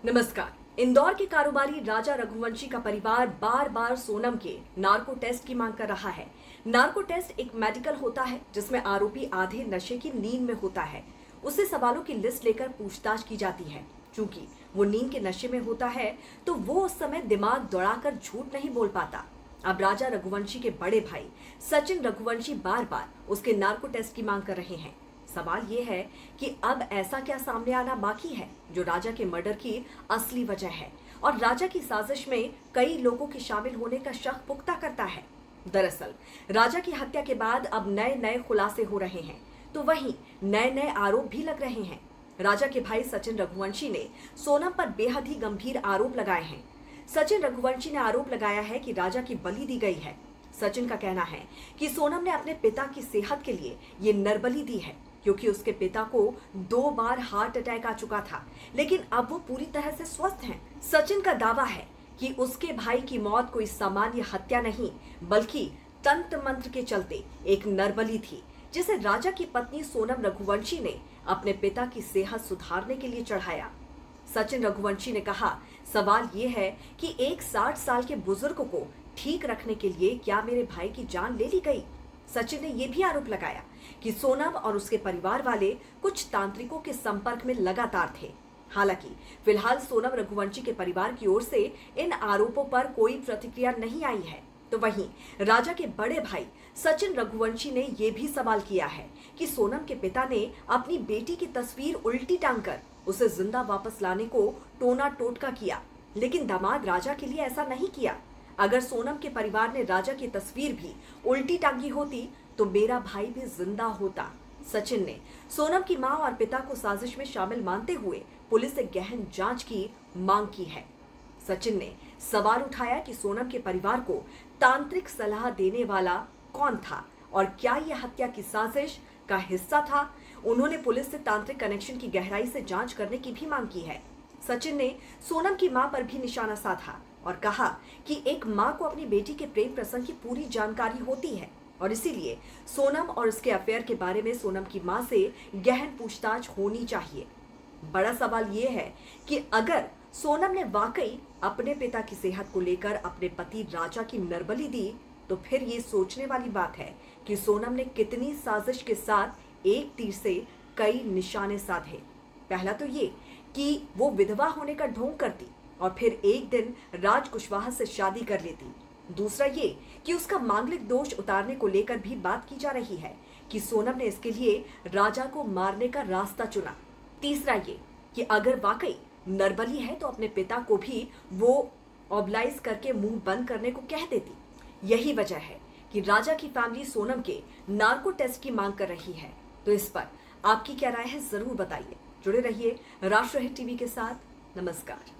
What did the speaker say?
नमस्कार। इंदौर के कारोबारी राजा रघुवंशी का परिवार बार बार सोनम के नार्को टेस्ट की मांग कर रहा है। नार्को टेस्ट एक मेडिकल होता है जिसमें आरोपी आधे नशे की नींद में होता है। उससे सवालों की लिस्ट लेकर पूछताछ की जाती है। चूंकि वो नींद के नशे में होता है तो वो उस समय दिमाग दौड़ाकर झूठ नहीं बोल पाता। अब राजा रघुवंशी के बड़े भाई सचिन रघुवंशी बार बार उसके नार्को टेस्ट की मांग कर रहे हैं। सवाल ये है कि अब ऐसा क्या सामने आना बाकी है जो राजा के मर्डर की असली वजह है और राजा की साजिश में कई लोगों के शामिल होने का शक पुख्ता करता है। दरअसल राजा की हत्या के बाद अब नए नए खुलासे हो रहे हैं तो वहीं नए नए आरोप भी लग रहे हैं। राजा के भाई सचिन रघुवंशी ने सोनम पर बेहद ही गंभीर आरोप लगाए हैं। सचिन रघुवंशी ने आरोप लगाया है कि राजा की बलि दी गई है। सचिन का कहना है कि सोनम ने अपने पिता की सेहत के लिए ये नरबली दी है क्योंकि उसके पिता को 2 बार हार्ट अटैक आ चुका था, लेकिन अब वो पूरी तरह से स्वस्थ हैं। सचिन का दावा है कि उसके भाई की मौत कोई सामान्य हत्या नहीं बल्कि तंत्र मंत्र के चलते एक नरबली थी जिसे राजा की पत्नी सोनम रघुवंशी ने अपने पिता की सेहत सुधारने के लिए चढ़ाया। सचिन रघुवंशी ने कहा, सवाल ये है कि एक 60 साल के बुजुर्ग को ठीक रखने के लिए क्या मेरे भाई की जान ले ली गई। सचिन ने यह भी आरोप लगाया कि सोनम और उसके परिवार वाले कुछ तांत्रिकों के संपर्क में लगातार थे। हालांकि फिलहाल सोनम रघुवंशी के परिवार की ओर से इन आरोपों पर कोई प्रतिक्रिया नहीं आई है। तो वहीं राजा के बड़े भाई सचिन रघुवंशी ने यह भी सवाल किया है कि सोनम के पिता ने अपनी बेटी की तस्वीर उल्टी टांगकर उसे जिंदा वापस लाने को टोना टोटका किया, लेकिन दामाद राजा के लिए ऐसा नहीं किया। अगर सोनम के परिवार ने राजा की तस्वीर भी उल्टी टांगी होती तो मेरा भाई भी जिंदा होता। सचिन ने सोनम की मां और पिता को साजिश में शामिल मानते हुए पुलिस से गहन जांच की मांग की है। सचिन ने सवाल उठाया कि सोनम के परिवार को तांत्रिक सलाह देने वाला कौन था और क्या यह हत्या की साजिश का हिस्सा था। उन्होंने पुलिस से तांत्रिक कनेक्शन की गहराई से जांच करने की भी मांग की है। सचिन ने सोनम की मां पर भी निशाना साधा और कहा कि एक मां को अपनी बेटी के प्रेम प्रसंग की पूरी जानकारी होती है और इसीलिए सोनम और उसके अफेयर के बारे में सोनम की मां से गहन पूछताछ होनी चाहिए। बड़ा सवाल यह है कि अगर सोनम ने वाकई अपने पिता की सेहत को लेकर अपने पति राजा की नरबली दी तो फिर ये सोचने वाली बात है कि सोनम ने कितनी साजिश के साथ एक तीर से कई निशाने साधे। पहला तो ये कि वो विधवा होने का ढोंग करती और फिर एक दिन राज कुशवाहा से शादी कर लेती। दूसरा ये कि उसका मांगलिक दोष उतारने को लेकर भी बात की जा रही है कि सोनम ने इसके लिए राजा को मारने का रास्ता चुना। तीसरा ये कि अगर वाकई नरबली है तो अपने पिता को भी वो ऑबलाइज करके मुंह बंद करने को कह देती। यही वजह है कि राजा की फैमिली सोनम के नार्को टेस्ट की मांग कर रही है। तो इस पर आपकी क्या राय है जरूर बताइए। जुड़े रहिए राष्ट्रहित टीवी के साथ। नमस्कार।